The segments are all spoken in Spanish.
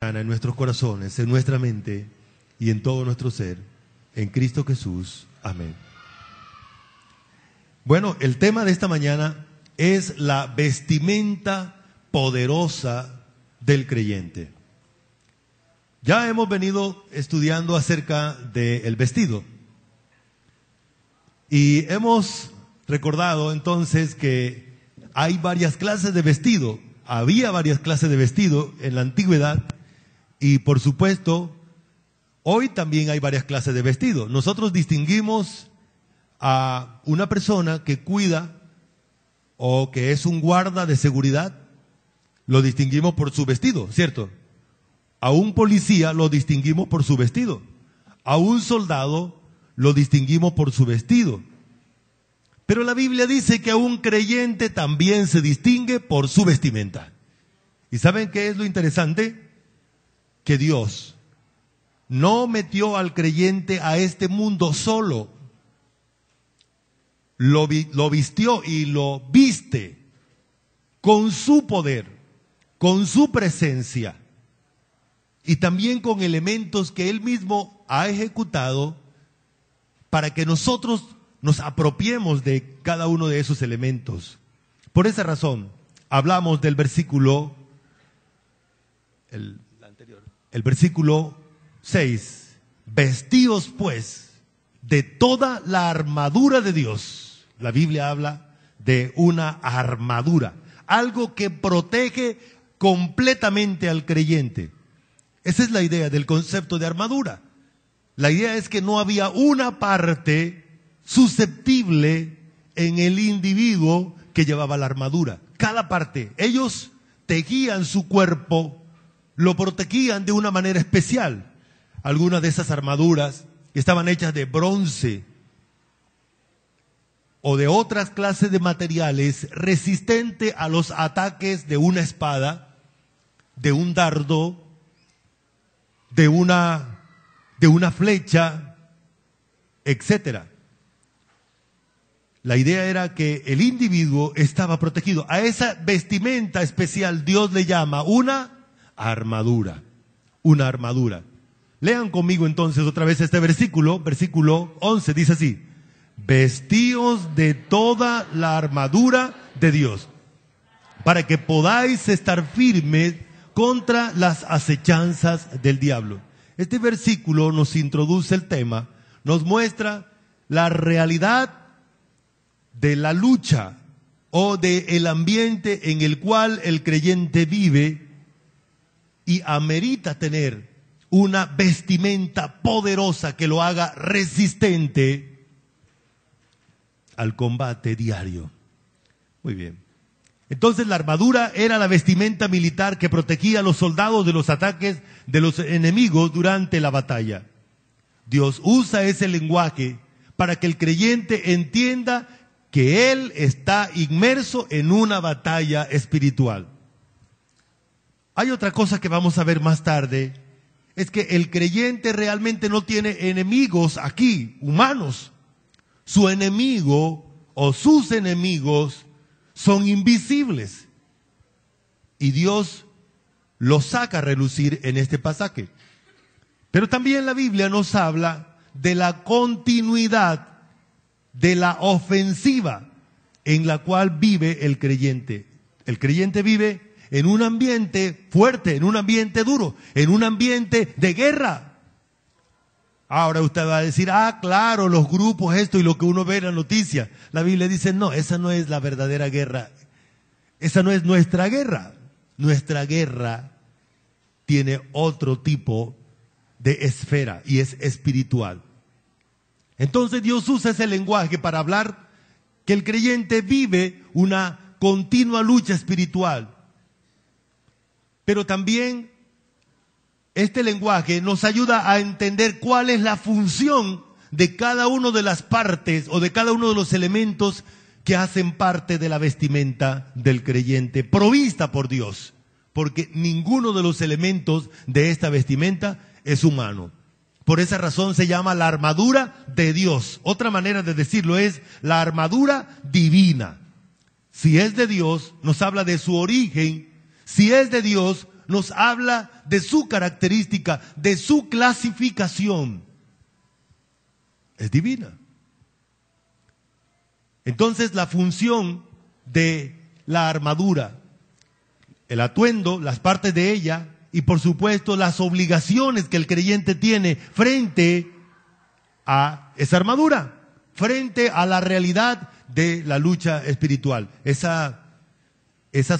En nuestros corazones, en nuestra mente y en todo nuestro ser, en Cristo Jesús. Amén. Bueno, el tema de esta mañana es la vestimenta poderosa del creyente. Ya hemos venido estudiando acerca del vestido y hemos recordado entonces que hay varias clases de vestido. Había varias clases de vestido en la antigüedad. Y por supuesto, hoy también hay varias clases de vestido. Nosotros distinguimos a una persona que cuida o que es un guarda de seguridad, lo distinguimos por su vestido, ¿cierto? A un policía lo distinguimos por su vestido. A un soldado lo distinguimos por su vestido. Pero la Biblia dice que a un creyente también se distingue por su vestimenta. ¿Y saben qué es lo interesante? Que Dios no metió al creyente a este mundo solo. Lo vistió y lo viste con su poder, con su presencia y también con elementos que Él mismo ha ejecutado para que nosotros nos apropiemos de cada uno de esos elementos. Por esa razón, hablamos del versículo, el versículo 6, vestíos pues de toda la armadura de Dios. La Biblia habla de una armadura, algo que protege completamente al creyente. Esa es la idea del concepto de armadura. La idea es que no había una parte susceptible en el individuo que llevaba la armadura. Cada parte, ellos tejían su cuerpo, lo protegían de una manera especial. Algunas de esas armaduras estaban hechas de bronce o de otras clases de materiales resistentes a los ataques de una espada, de un dardo, de una flecha, etcétera. La idea era que el individuo estaba protegido. A esa vestimenta especial Dios le llama una armadura, una armadura. Lean conmigo entonces otra vez este versículo 11, dice así: vestíos de toda la armadura de Dios, para que podáis estar firmes contra las acechanzas del diablo. Este versículo nos introduce el tema, nos muestra la realidad de la lucha o del ambiente en el cual el creyente vive y amerita tener una vestimenta poderosa que lo haga resistente al combate diario. Muy bien. Entonces la armadura era la vestimenta militar que protegía a los soldados de los ataques de los enemigos durante la batalla. Dios usa ese lenguaje para que el creyente entienda que él está inmerso en una batalla espiritual. Hay otra cosa que vamos a ver más tarde, es que el creyente realmente no tiene enemigos aquí, humanos. Su enemigo o sus enemigos son invisibles. Y Dios los saca a relucir en este pasaje. Pero también la Biblia nos habla de la continuidad de la ofensiva en la cual vive el creyente. El creyente vive en un ambiente fuerte, en un ambiente duro, en un ambiente de guerra. Ahora usted va a decir, claro, los grupos, esto y lo que uno ve en la noticia. La Biblia dice, no, esa no es la verdadera guerra. Esa no es nuestra guerra. Nuestra guerra tiene otro tipo de esfera y es espiritual. Entonces Dios usa ese lenguaje para hablar que el creyente vive una continua lucha espiritual. Pero también este lenguaje nos ayuda a entender cuál es la función de cada una de las partes o de cada uno de los elementos que hacen parte de la vestimenta del creyente, provista por Dios. Porque ninguno de los elementos de esta vestimenta es humano. Por esa razón se llama la armadura de Dios. Otra manera de decirlo es la armadura divina. Si es de Dios, nos habla de su origen. Si es de Dios, nos habla de su característica, de su clasificación. Es divina. Entonces la función de la armadura, el atuendo, las partes de ella y por supuesto las obligaciones que el creyente tiene frente a esa armadura, frente a la realidad de la lucha espiritual. Esas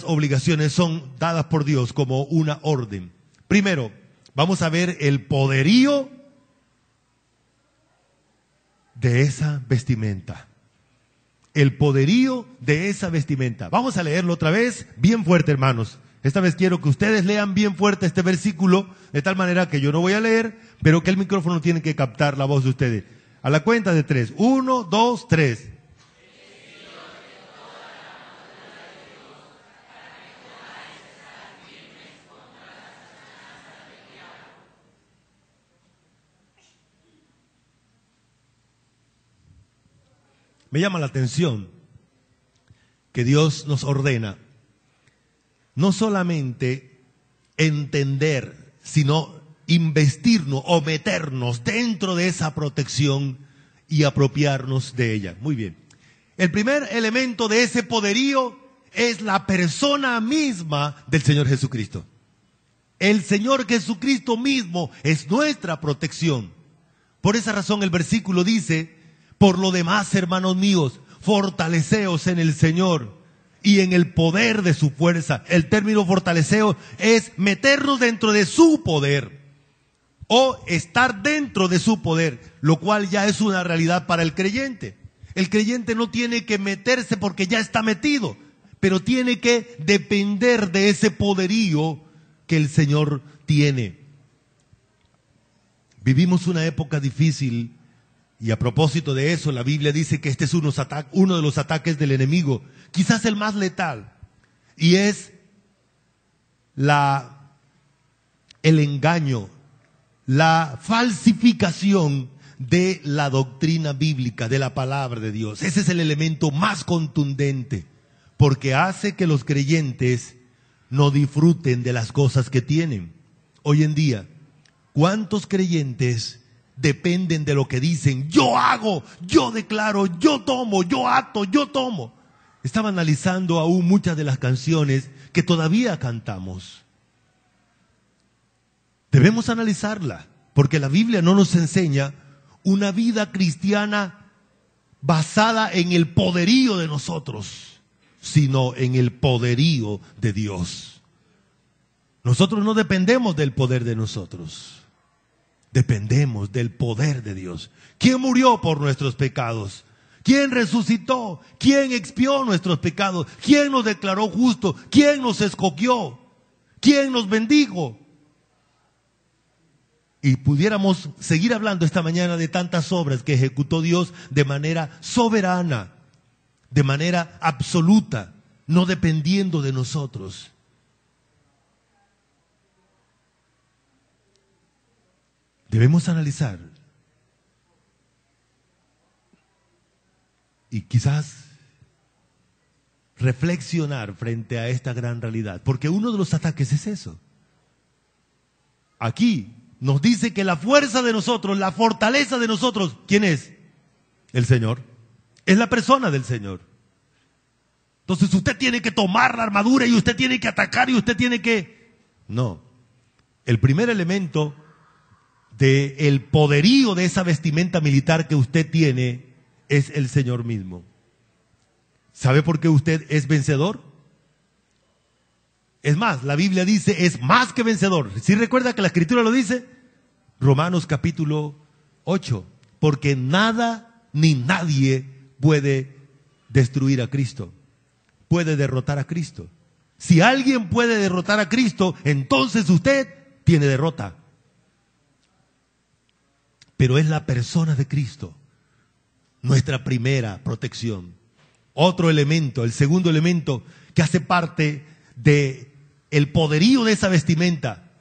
obligaciones son dadas por Dios como una orden. Primero, vamos a ver el poderío de esa vestimenta. El poderío de esa vestimenta. Vamos a leerlo otra vez, bien fuerte, hermanos. Esta vez quiero que ustedes lean bien fuerte este versículo, de tal manera que yo no voy a leer, pero que el micrófono tiene que captar la voz de ustedes. A la cuenta de 3. 1, 2, 3. Me llama la atención que Dios nos ordena no solamente entender, sino investirnos o meternos dentro de esa protección y apropiarnos de ella. Muy bien. El primer elemento de ese poderío es la persona misma del Señor Jesucristo. El Señor Jesucristo mismo es nuestra protección. Por esa razón el versículo dice: por lo demás, hermanos míos, fortaleceos en el Señor y en el poder de su fuerza. El término fortaleceo es meternos dentro de su poder o estar dentro de su poder, lo cual ya es una realidad para el creyente. El creyente no tiene que meterse porque ya está metido, pero tiene que depender de ese poderío que el Señor tiene. Vivimos una época difícil. Y a propósito de eso, la Biblia dice que este es uno de los ataques del enemigo, quizás el más letal, y es el engaño, la falsificación de la doctrina bíblica, de la palabra de Dios. Ese es el elemento más contundente, porque hace que los creyentes no disfruten de las cosas que tienen. Hoy en día, ¿cuántos creyentes dependen de lo que dicen? Yo hago, yo declaro, yo tomo, yo ato, yo tomo. Estaba analizando aún muchas de las canciones que todavía cantamos. Debemos analizarla, porque la Biblia no nos enseña una vida cristiana basada en el poderío de nosotros, sino en el poderío de Dios. Nosotros no dependemos del poder de nosotros. Dependemos del poder de Dios. ¿Quién murió por nuestros pecados? ¿Quién resucitó? ¿Quién expió nuestros pecados? ¿Quién nos declaró justos? ¿Quién nos escogió? ¿Quién nos bendijo? Y pudiéramos seguir hablando esta mañana de tantas obras que ejecutó Dios de manera soberana, de manera absoluta, no dependiendo de nosotros. Debemos analizar y quizás reflexionar frente a esta gran realidad, porque uno de los ataques es eso. Aquí nos dice que la fuerza de nosotros, la fortaleza de nosotros, ¿quién es? El Señor. Es la persona del Señor. Entonces usted tiene que tomar la armadura y usted tiene que atacar y usted tiene que... No. El primer elemento del poderío de esa vestimenta militar que usted tiene es el Señor mismo. ¿Sabe por qué usted es vencedor? Es más, la Biblia dice, es más que vencedor. ¿Sí recuerda que la Escritura lo dice? Romanos capítulo 8. Porque nada ni nadie puede destruir a Cristo. Puede derrotar a Cristo. Si alguien puede derrotar a Cristo, entonces usted tiene derrota. Pero es la persona de Cristo nuestra primera protección. Otro elemento, el segundo elemento que hace parte de el poderío de esa vestimenta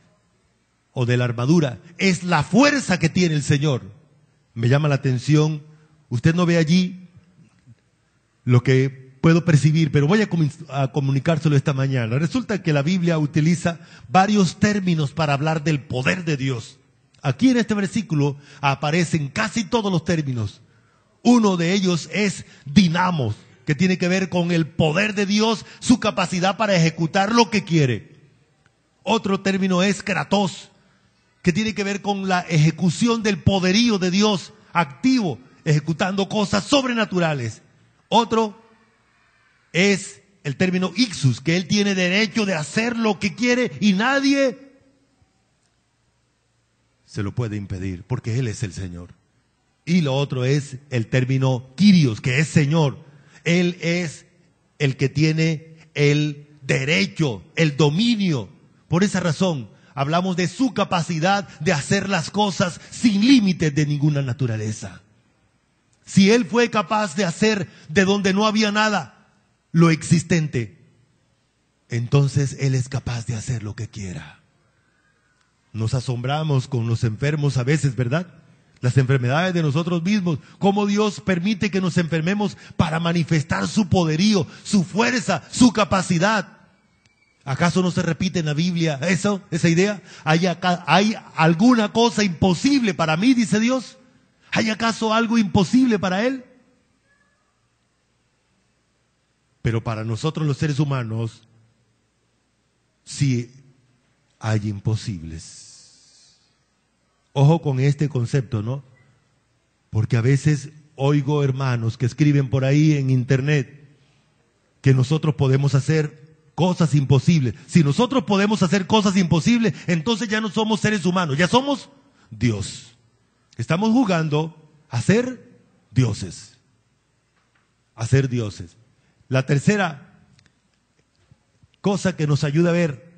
o de la armadura, es la fuerza que tiene el Señor. Me llama la atención, usted no ve allí lo que puedo percibir, pero voy a comunicárselo esta mañana. Resulta que la Biblia utiliza varios términos para hablar del poder de Dios. Aquí en este versículo aparecen casi todos los términos. Uno de ellos es dinamos, que tiene que ver con el poder de Dios, su capacidad para ejecutar lo que quiere. Otro término es kratos, que tiene que ver con la ejecución del poderío de Dios activo, ejecutando cosas sobrenaturales. Otro es el término ixus, que Él tiene derecho de hacer lo que quiere y nadie se lo puede impedir, porque Él es el Señor. Y lo otro es el término Kyrios, que es Señor. Él es el que tiene el derecho, el dominio. Por esa razón, hablamos de su capacidad de hacer las cosas sin límites de ninguna naturaleza. Si Él fue capaz de hacer de donde no había nada, lo existente, entonces Él es capaz de hacer lo que quiera. Nos asombramos con los enfermos a veces, ¿verdad? Las enfermedades de nosotros mismos, cómo Dios permite que nos enfermemos para manifestar su poderío, su fuerza, su capacidad. ¿Acaso no se repite en la Biblia esa idea? ¿Hay alguna cosa imposible para mí, dice Dios? ¿Hay acaso algo imposible para Él? Pero para nosotros los seres humanos, sí hay imposibles. Ojo con este concepto, ¿no? Porque a veces oigo hermanos que escriben por ahí en internet que nosotros podemos hacer cosas imposibles. Si nosotros podemos hacer cosas imposibles, entonces ya no somos seres humanos, ya somos Dios. Estamos jugando a ser dioses. A ser dioses. La tercera cosa que nos ayuda a ver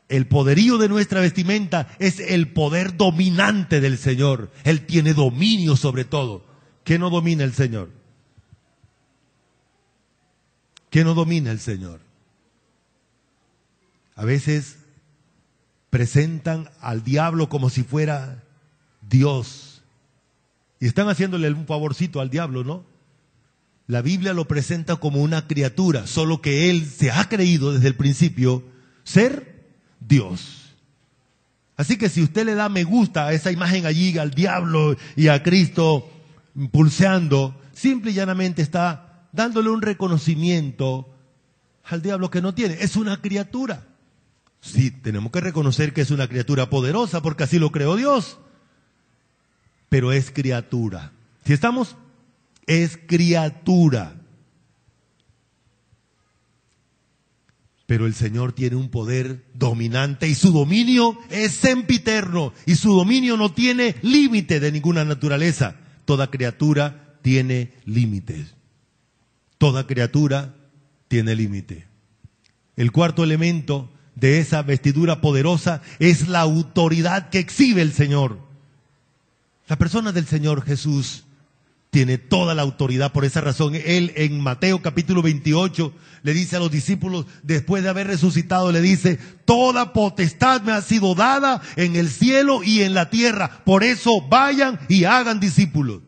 el poderío de nuestra vestimenta es el poder dominante del Señor. Él tiene dominio sobre todo. ¿Qué no domina el Señor? ¿Qué no domina el Señor? A veces presentan al diablo como si fuera Dios. Y están haciéndole un favorcito al diablo, ¿no? La Biblia lo presenta como una criatura, solo que él se ha creído desde el principio ser Dios. Así que si usted le da me gusta a esa imagen allí, al diablo y a Cristo pulseando, simple y llanamente está dándole un reconocimiento al diablo que no tiene. Es una criatura. Sí, tenemos que reconocer que es una criatura poderosa porque así lo creó Dios. Pero es criatura. ¿Sí estamos? Es criatura. Pero el Señor tiene un poder dominante y su dominio es sempiterno y su dominio no tiene límite de ninguna naturaleza. Toda criatura tiene límites. Toda criatura tiene límite. El cuarto elemento de esa vestidura poderosa es la autoridad que exhibe el Señor. La persona del Señor Jesús tiene toda la autoridad. Por esa razón, Él en Mateo capítulo 28 le dice a los discípulos, después de haber resucitado, le dice, toda potestad me ha sido dada en el cielo y en la tierra. Por eso vayan y hagan discípulos.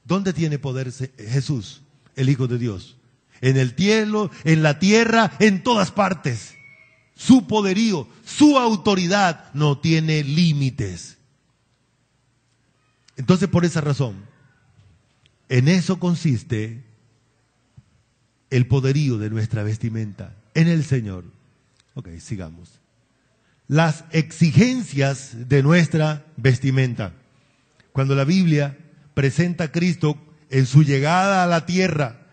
¿Dónde tiene poder Jesús, el Hijo de Dios? En el cielo, en la tierra, en todas partes. Su poderío, su autoridad no tiene límites. Entonces, por esa razón, en eso consiste el poderío de nuestra vestimenta, en el Señor. Ok, sigamos. Las exigencias de nuestra vestimenta. Cuando la Biblia presenta a Cristo en su llegada a la tierra,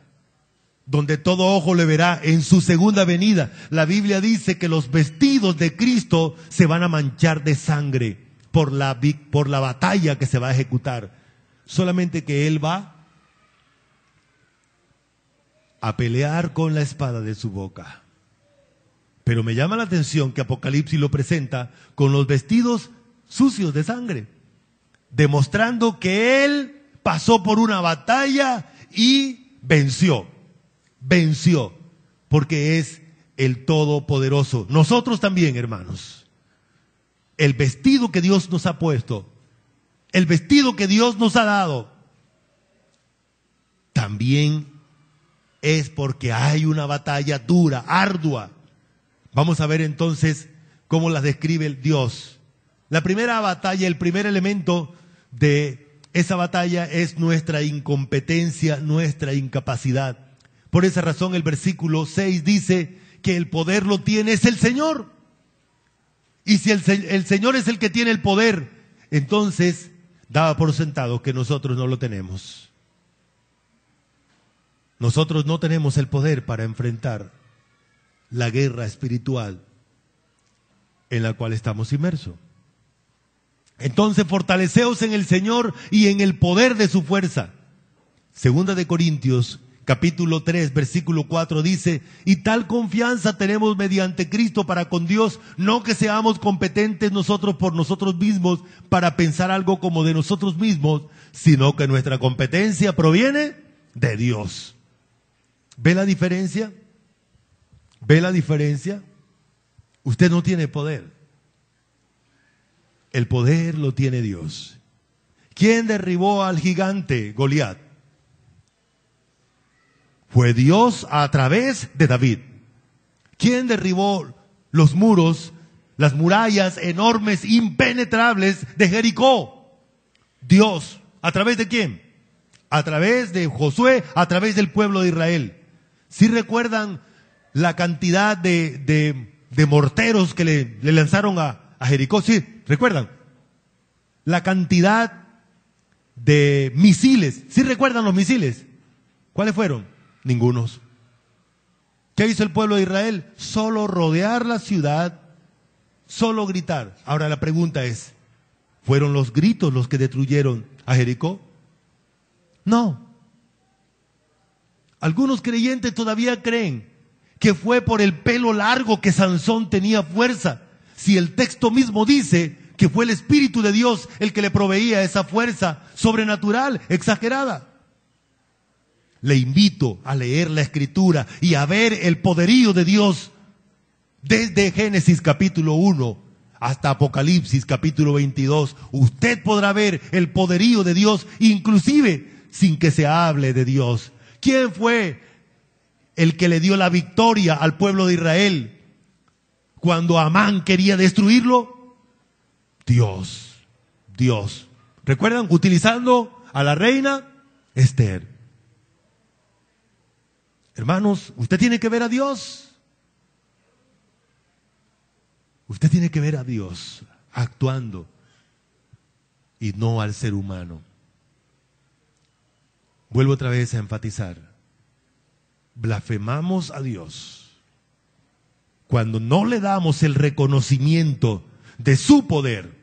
donde todo ojo le verá en su segunda venida, la Biblia dice que los vestidos de Cristo se van a manchar de sangre por la batalla que se va a ejecutar. Solamente que Él va a pelear con la espada de su boca. Pero me llama la atención que Apocalipsis lo presenta con los vestidos sucios de sangre, demostrando que Él pasó por una batalla y venció, porque es el Todopoderoso. Nosotros también, hermanos, el vestido que Dios nos ha puesto, el vestido que Dios nos ha dado, también es porque hay una batalla dura, ardua. Vamos a ver entonces cómo las describe el Dios. La primera batalla, el primer elemento de esa batalla es nuestra incompetencia, nuestra incapacidad. Por esa razón el versículo 6 dice que el poder lo tiene es el Señor. Y si el Señor es el que tiene el poder, entonces daba por sentado que nosotros no lo tenemos. Nosotros no tenemos el poder para enfrentar la guerra espiritual en la cual estamos inmersos. Entonces fortaleceos en el Señor y en el poder de su fuerza. Segunda de Corintios, capítulo 3, versículo 4 dice, y tal confianza tenemos mediante Cristo para con Dios, no que seamos competentes nosotros por nosotros mismos para pensar algo como de nosotros mismos, sino que nuestra competencia proviene de Dios. ¿Ve la diferencia? ¿Ve la diferencia? Usted no tiene poder. El poder lo tiene Dios. ¿Quién derribó al gigante Goliat? Fue Dios a través de David. ¿Quién derribó los muros, las murallas enormes, impenetrables de Jericó? Dios. ¿A través de quién? A través de Josué, a través del pueblo de Israel. ¿Sí recuerdan la cantidad de morteros que le lanzaron a Jericó? Sí, ¿recuerdan? La cantidad de misiles. ¿Sí recuerdan los misiles? ¿Cuáles fueron? Ningunos. ¿Qué hizo el pueblo de Israel? Solo rodear la ciudad, solo gritar. Ahora la pregunta es, ¿fueron los gritos los que destruyeron a Jericó? No. Algunos creyentes todavía creen que fue por el pelo largo que Sansón tenía fuerza, si el texto mismo dice que fue el Espíritu de Dios el que le proveía esa fuerza sobrenatural, exagerada. Le invito a leer la Escritura y a ver el poderío de Dios desde Génesis capítulo 1 hasta Apocalipsis capítulo 22. Usted podrá ver el poderío de Dios inclusive sin que se hable de Dios. ¿Quién fue el que le dio la victoria al pueblo de Israel cuando Amán quería destruirlo? Dios. Dios. ¿Recuerdan? Utilizando a la reina Esther. Hermanos, usted tiene que ver a Dios. Usted tiene que ver a Dios actuando y no al ser humano. Vuelvo otra vez a enfatizar. Blasfemamos a Dios cuando no le damos el reconocimiento de su poder.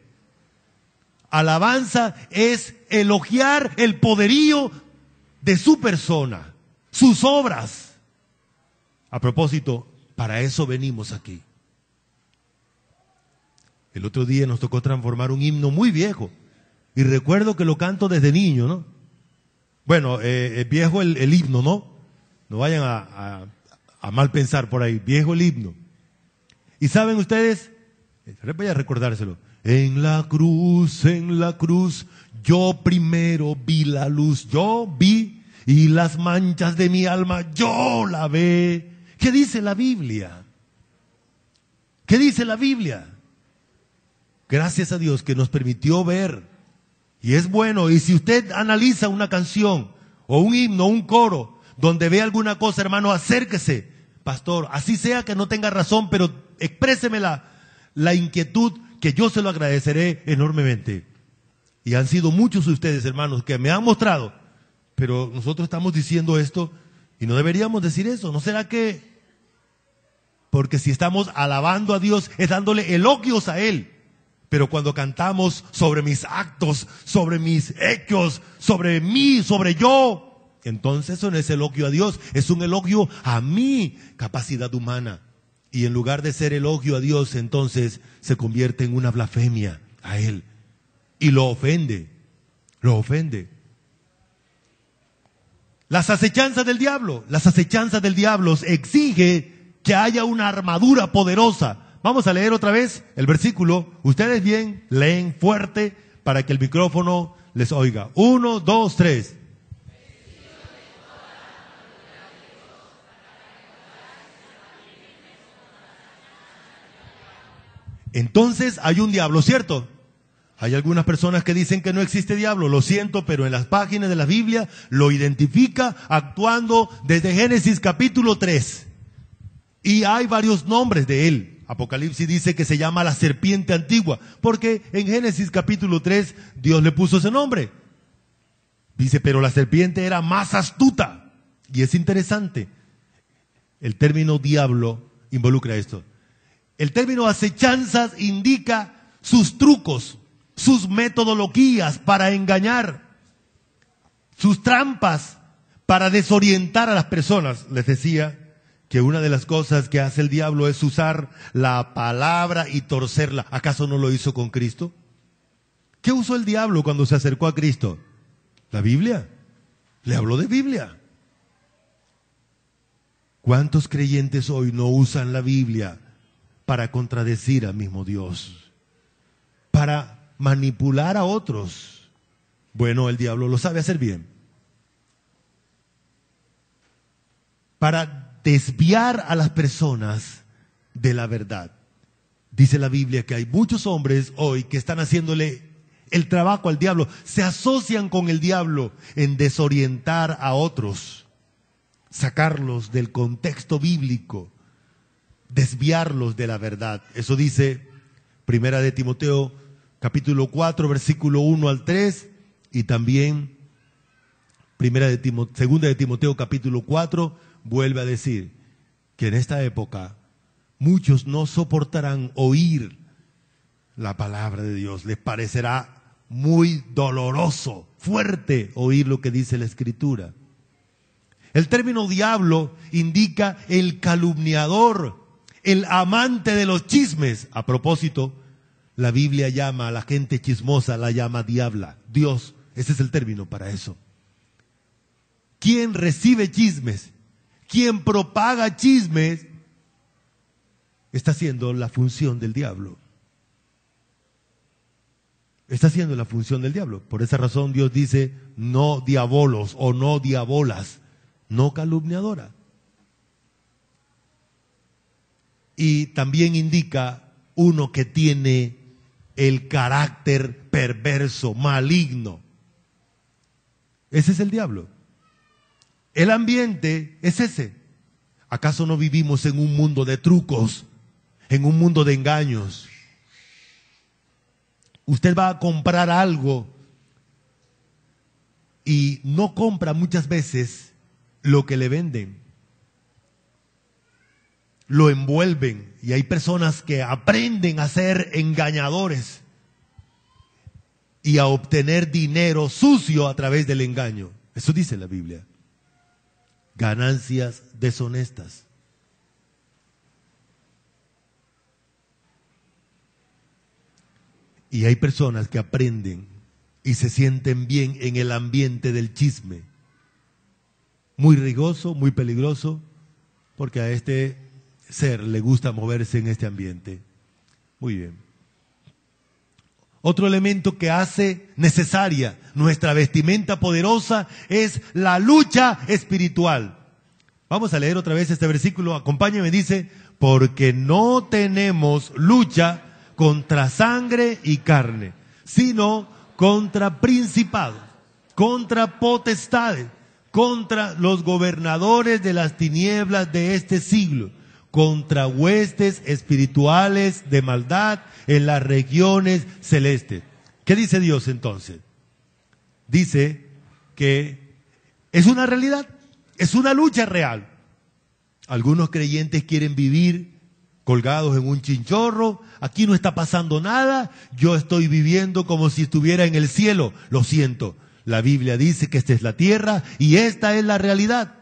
Alabanza es elogiar el poderío de su persona, sus obras. A propósito, para eso venimos aquí. El otro día nos tocó transformar un himno muy viejo y recuerdo que lo canto desde niño, ¿no? Bueno, viejo el himno, ¿no? No vayan a mal pensar por ahí, viejo el himno. Y saben ustedes, voy a recordárselo. En la cruz, yo primero vi la luz, yo vi y las manchas de mi alma yo lavé. ¿Qué dice la Biblia? ¿Qué dice la Biblia? Gracias a Dios que nos permitió ver. Y es bueno, y si usted analiza una canción, o un himno, un coro, donde ve alguna cosa, hermano, acérquese. Pastor, así sea que no tenga razón, pero expréseme la inquietud, que yo se lo agradeceré enormemente. Y han sido muchos de ustedes, hermanos, que me han mostrado, pero nosotros estamos diciendo esto, y no deberíamos decir eso. ¿No será que? Porque si estamos alabando a Dios, es dándole elogios a Él. Pero cuando cantamos sobre mis actos, sobre mis hechos, sobre mí, sobre yo, entonces eso no es elogio a Dios, es un elogio a mi capacidad humana. Y en lugar de ser elogio a Dios, entonces se convierte en una blasfemia a Él. Y lo ofende, lo ofende. Las acechanzas del diablo exige que haya una armadura poderosa. Vamos a leer otra vez el versículo. Ustedes bien, leen fuerte para que el micrófono les oiga. 1, 2, 3. Entonces hay un diablo, ¿cierto? Hay algunas personas que dicen que no existe diablo, lo siento, pero en las páginas de la Biblia lo identifica actuando desde Génesis capítulo 3. Y hay varios nombres de él. Apocalipsis dice que se llama la serpiente antigua, porque en Génesis capítulo 3 Dios le puso ese nombre. Dice, pero la serpiente era más astuta. Y es interesante, el término diablo involucra esto. El término acechanzas indica sus trucos, sus metodologías para engañar, sus trampas para desorientar a las personas. Les decía que una de las cosas que hace el diablo es usar la palabra y torcerla. ¿Acaso no lo hizo con Cristo? ¿Qué usó el diablo cuando se acercó a Cristo? La Biblia. Le habló de Biblia. ¿Cuántos creyentes hoy no usan la Biblia para contradecir al mismo Dios? Para manipular a otros. Bueno, el diablo lo sabe hacer bien. Para desviar a las personas de la verdad. Dice la Biblia que hay muchos hombres hoy que están haciéndole el trabajo al diablo, se asocian con el diablo en desorientar a otros, sacarlos del contexto bíblico, desviarlos de la verdad. Eso dice Primera de Timoteo capítulo 4 versículo 1 al 3 y también Segunda de Timoteo capítulo 4 vuelve a decir que en esta época muchos no soportarán oír la palabra de Dios. Les parecerá muy doloroso, fuerte oír lo que dice la Escritura. El término diablo indica el calumniador, el amante de los chismes. A propósito, la Biblia llama a la gente chismosa, la llama diabla. Dios, ese es el término para eso. Quien recibe chismes, quien propaga chismes, está haciendo la función del diablo. Está haciendo la función del diablo. Por esa razón Dios dice, no diabolos o no diabolas, no calumniadora. Y también indica uno que tiene el carácter perverso, maligno. Ese es el diablo. El ambiente es ese. ¿Acaso no vivimos en un mundo de trucos, en un mundo de engaños? Usted va a comprar algo y no compra muchas veces lo que le venden. Lo envuelven y hay personas que aprenden a ser engañadores y a obtener dinero sucio a través del engaño. Eso dice la Biblia. Ganancias deshonestas. Y hay personas que aprenden y se sienten bien en el ambiente del chisme. Muy riesgoso, muy peligroso, porque a este ser le gusta moverse en este ambiente. Muy bien. Otro elemento que hace necesaria nuestra vestimenta poderosa es la lucha espiritual. Vamos a leer otra vez este versículo. Acompáñame, dice, porque no tenemos lucha contra sangre y carne, sino contra principados, contra potestades, contra los gobernadores de las tinieblas de este siglo, contra huestes espirituales de maldad en las regiones celestes. ¿Qué dice Dios entonces? Dice que es una realidad, es una lucha real. Algunos creyentes quieren vivir colgados en un chinchorro, aquí no está pasando nada, yo estoy viviendo como si estuviera en el cielo. Lo siento, la Biblia dice que esta es la tierra y esta es la realidad.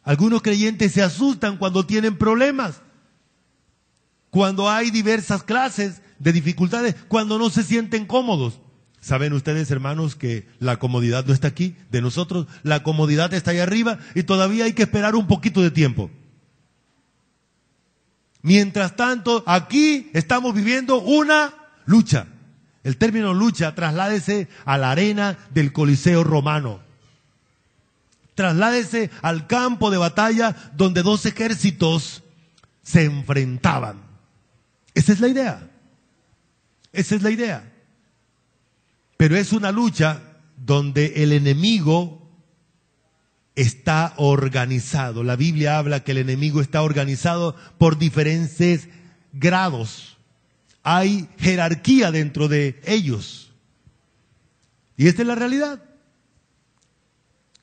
Algunos creyentes se asustan cuando tienen problemas, cuando hay diversas clases de dificultades, cuando no se sienten cómodos. ¿Saben ustedes, hermanos, que la comodidad no está aquí de nosotros? La comodidad está ahí arriba y todavía hay que esperar un poquito de tiempo. Mientras tanto, aquí estamos viviendo una lucha. El término lucha, trasládese a la arena del Coliseo romano. Trasládese al campo de batalla donde dos ejércitos se enfrentaban. Esa es la idea. Esa es la idea. Pero es una lucha donde el enemigo está organizado. La Biblia habla que el enemigo está organizado por diferentes grados. Hay jerarquía dentro de ellos. Y esta es la realidad.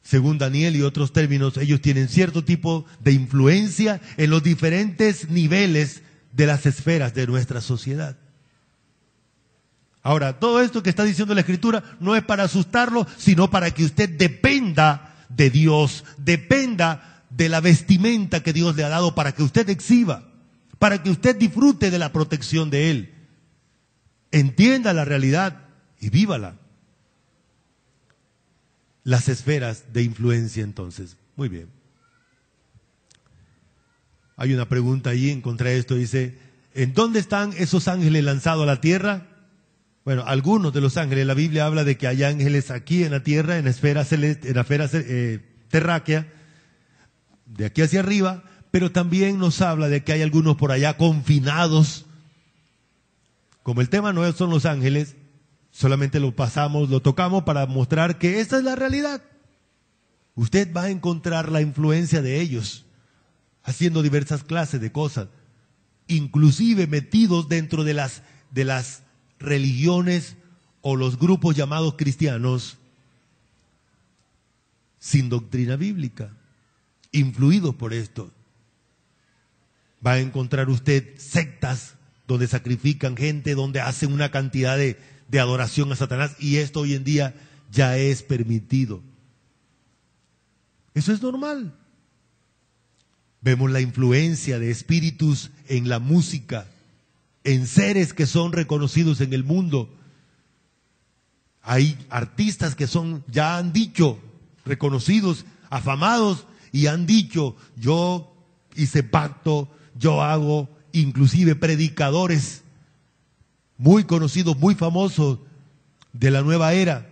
Según Daniel y otros términos, ellos tienen cierto tipo de influencia en los diferentes niveles de las esferas de nuestra sociedad. Ahora, todo esto que está diciendo la Escritura no es para asustarlo, sino para que usted dependa de Dios, dependa de la vestimenta que Dios le ha dado para que usted exhiba, para que usted disfrute de la protección de Él. Entienda la realidad y vívala. Las esferas de influencia, entonces. Muy bien. Hay una pregunta ahí, encontré esto, dice, ¿en dónde están esos ángeles lanzados a la tierra? Bueno, algunos de los ángeles, la Biblia habla de que hay ángeles aquí en la tierra, en la esfera celeste, en la esfera terráquea, de aquí hacia arriba, pero también nos habla de que hay algunos por allá confinados. Como el tema no son los ángeles, solamente lo pasamos, lo tocamos para mostrar que esta es la realidad. Usted va a encontrar la influencia de ellos, haciendo diversas clases de cosas, inclusive metidos dentro de las religiones o los grupos llamados cristianos sin doctrina bíblica, influidos por esto. Va a encontrar usted sectas donde sacrifican gente, donde hacen una cantidad de adoración a Satanás, y esto hoy en día ya es permitido. Eso es normal. Vemos la influencia de espíritus en la música, en seres que son reconocidos en el mundo. Hay artistas que ya han dicho, reconocidos, afamados, y han dicho, yo hice pacto, yo hago, inclusive predicadores muy conocidos, muy famosos de la nueva era,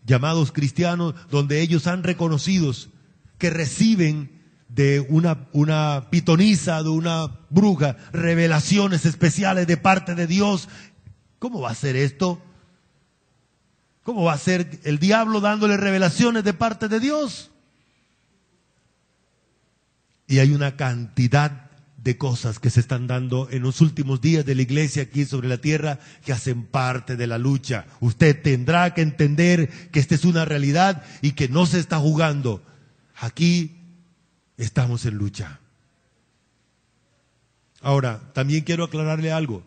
llamados cristianos, donde ellos han reconocido que reciben de una pitonisa, de una bruja, revelaciones especiales de parte de Dios. ¿Cómo va a ser esto? ¿Cómo va a ser el diablo dándole revelaciones de parte de Dios? Y hay una cantidad de cosas que se están dando en los últimos días de la iglesia aquí sobre la tierra que hacen parte de la lucha. Usted tendrá que entender que esta es una realidad y que no se está jugando. Aquí estamos en lucha. Ahora, también quiero aclararle algo.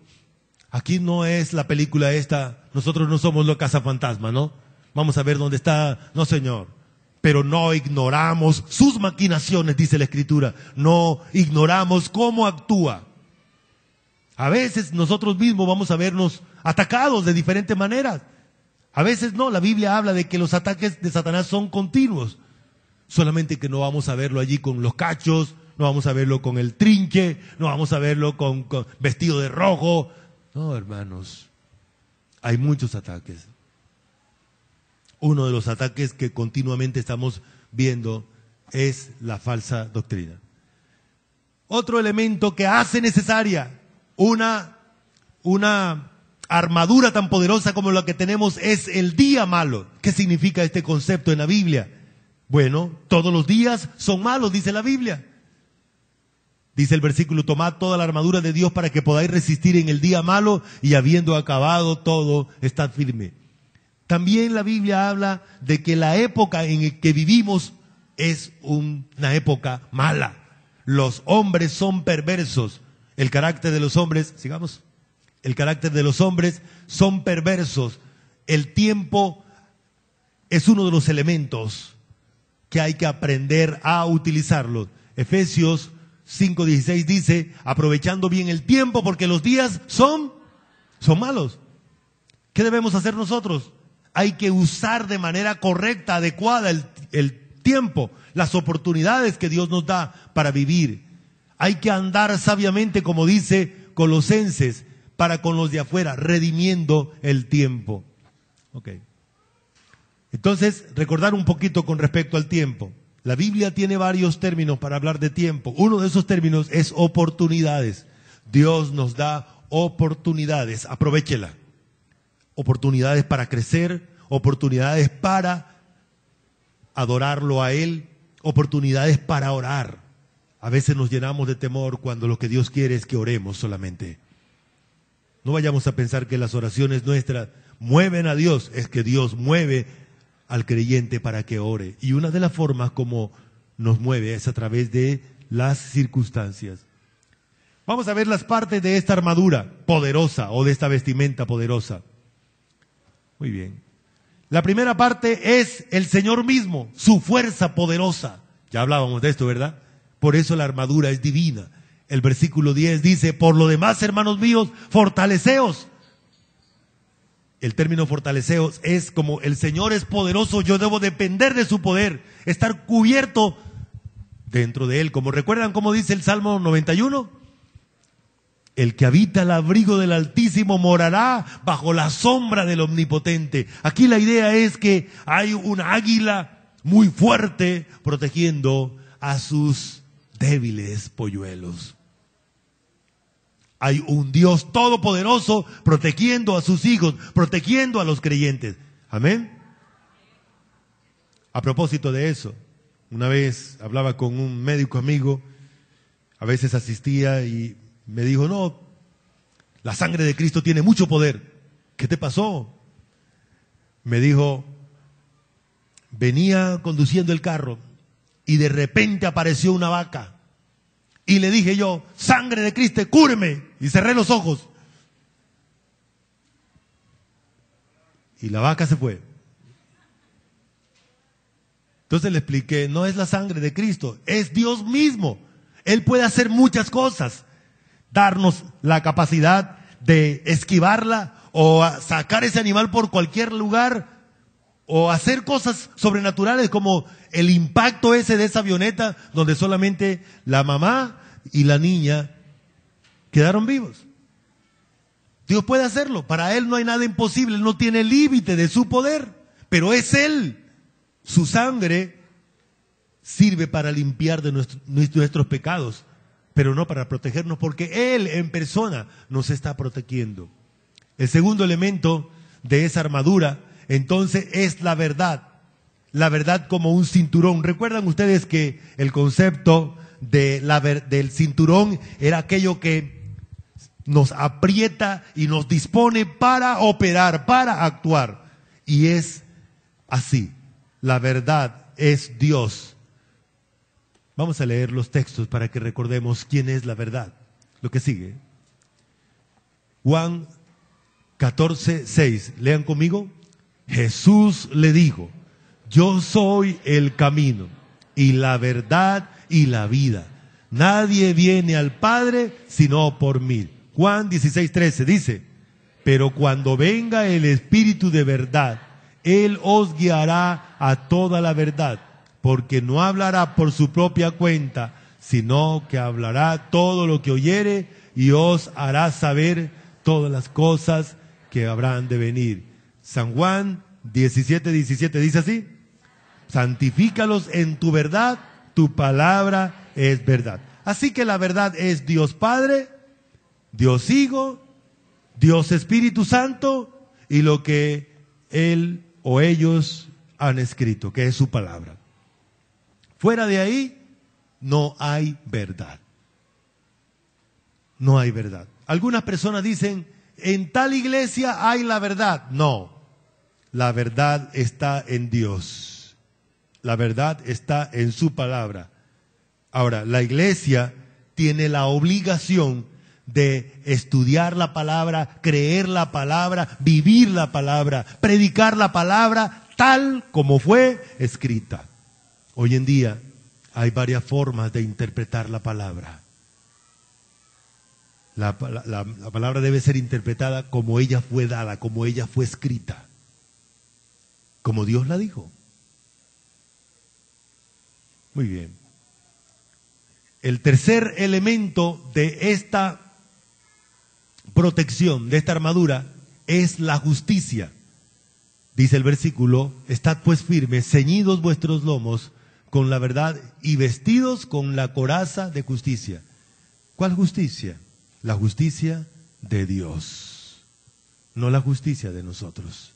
Aquí no es la película esta, nosotros no somos los cazafantasmas, ¿no? Vamos a ver dónde está, no señor. Pero no ignoramos sus maquinaciones, dice la Escritura. No ignoramos cómo actúa. A veces nosotros mismos vamos a vernos atacados de diferentes maneras. A veces no, la Biblia habla de que los ataques de Satanás son continuos. Solamente que no vamos a verlo allí con los cachos, no vamos a verlo con el trinche, no vamos a verlo con vestido de rojo. No, hermanos, hay muchos ataques. Uno de los ataques que continuamente estamos viendo es la falsa doctrina. Otro elemento que hace necesaria una armadura tan poderosa como la que tenemos es el día malo. ¿Qué significa este concepto en la Biblia? Bueno, todos los días son malos, dice la Biblia. Dice el versículo, tomad toda la armadura de Dios para que podáis resistir en el día malo y habiendo acabado todo, estad firme. También la Biblia habla de que la época en la que vivimos es una época mala. Los hombres son perversos. El carácter de los hombres, sigamos, el carácter de los hombres son perversos. El tiempo es uno de los elementos que hay que aprender a utilizarlo. Efesios 5:16 dice, aprovechando bien el tiempo porque los días son malos. ¿Qué debemos hacer nosotros? Hay que usar de manera correcta, adecuada el tiempo, las oportunidades que Dios nos da para vivir. Hay que andar sabiamente, como dice Colosenses, para con los de afuera, redimiendo el tiempo. Okay. Entonces, recordar un poquito con respecto al tiempo. La Biblia tiene varios términos para hablar de tiempo. Uno de esos términos es oportunidades. Dios nos da oportunidades, aprovéchela. Oportunidades para crecer, oportunidades para adorarlo a Él, oportunidades para orar. A veces nos llenamos de temor cuando lo que Dios quiere es que oremos solamente. No vayamos a pensar que las oraciones nuestras mueven a Dios, es que Dios mueve al creyente para que ore. Y una de las formas como nos mueve es a través de las circunstancias. Vamos a ver las partes de esta armadura poderosa o de esta vestimenta poderosa. Muy bien. La primera parte es el Señor mismo, su fuerza poderosa. Ya hablábamos de esto, ¿verdad? Por eso la armadura es divina. El versículo 10 dice, por lo demás, hermanos míos, fortaleceos. El término fortaleceos es como el Señor es poderoso, yo debo depender de su poder, estar cubierto dentro de Él. Como recuerdan cómo dice el Salmo 91, el que habita el abrigo del Altísimo morará bajo la sombra del Omnipotente. Aquí la idea es que hay una águila muy fuerte protegiendo a sus débiles polluelos. Hay un Dios todopoderoso protegiendo a sus hijos, protegiendo a los creyentes. Amén. A propósito de eso, una vez hablaba con un médico amigo, a veces asistía y me dijo, no, la sangre de Cristo tiene mucho poder. ¿Qué te pasó? Me dijo, venía conduciendo el carro y de repente apareció una vaca. Y le dije yo, sangre de Cristo, cúreme. Y cerré los ojos. Y la vaca se fue. Entonces le expliqué, no es la sangre de Cristo, es Dios mismo. Él puede hacer muchas cosas. Darnos la capacidad de esquivarla o sacar ese animal por cualquier lugar o hacer cosas sobrenaturales como el impacto ese de esa avioneta donde solamente la mamá y la niña quedaron vivos. Dios puede hacerlo, para Él no hay nada imposible, Él no tiene límite de su poder, pero es Él. Su sangre sirve para limpiar de nuestros pecados, pero no para protegernos, porque Él en persona nos está protegiendo. El segundo elemento de esa armadura, entonces, es la verdad. La verdad como un cinturón. ¿Recuerdan ustedes que el concepto del cinturón era aquello que nos aprieta y nos dispone para operar, para actuar? Y es así. La verdad es Dios. Vamos a leer los textos para que recordemos quién es la verdad. Lo que sigue. Juan 14:6. Lean conmigo. Jesús le dijo, yo soy el camino y la verdad y la vida. Nadie viene al Padre sino por mí. Juan 16:13 dice, pero cuando venga el Espíritu de verdad, Él os guiará a toda la verdad, porque no hablará por su propia cuenta, sino que hablará todo lo que oyere y os hará saber todas las cosas que habrán de venir. San Juan 17:17 dice así, santifícalos en tu verdad, tu palabra es verdad. Así que la verdad es Dios Padre, Dios Hijo, Dios Espíritu Santo y lo que Él o ellos han escrito, que es su palabra. Fuera de ahí no hay verdad. No hay verdad. Algunas personas dicen, en tal iglesia hay la verdad. No, la verdad está en Dios. La verdad está en su palabra. Ahora, la iglesia tiene la obligación de estudiar la palabra, creer la palabra, vivir la palabra, predicar la palabra tal como fue escrita. Hoy en día hay varias formas de interpretar la palabra. La palabra debe ser interpretada como ella fue dada, como ella fue escrita, como Dios la dijo. Muy bien. El tercer elemento de esta protección, de esta armadura, es la justicia. Dice el versículo, estad pues firmes, ceñidos vuestros lomos con la verdad y vestidos con la coraza de justicia. ¿Cuál justicia? La justicia de Dios, no la justicia de nosotros.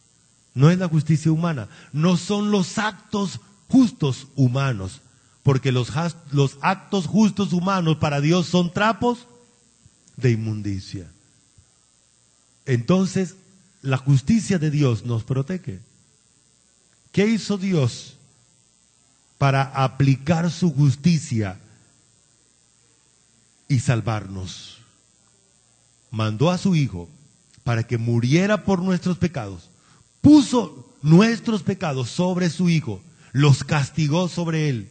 No es la justicia humana, no son los actos justos humanos, porque los actos justos humanos para Dios son trapos de inmundicia. Entonces, la justicia de Dios nos protege. ¿Qué hizo Dios para aplicar su justicia y salvarnos? Mandó a su Hijo para que muriera por nuestros pecados. Puso nuestros pecados sobre su Hijo, los castigó sobre él.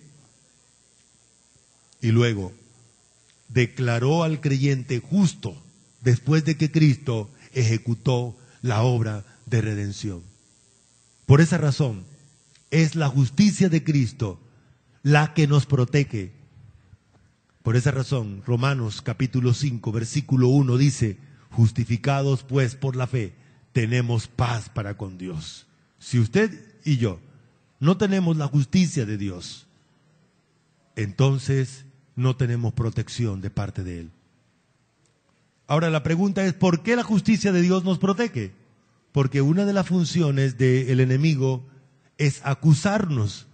Y luego declaró al creyente justo después de que Cristo ejecutó la obra de redención. Por esa razón, es la justicia de Cristo la que nos protege. Por esa razón, Romanos capítulo 5, versículo 1 dice: justificados pues por la fe, tenemos paz para con Dios. Si usted y yo no tenemos la justicia de Dios, entonces no tenemos protección de parte de Él. Ahora la pregunta es, ¿por qué la justicia de Dios nos protege? Porque una de las funciones del enemigo es acusarnos.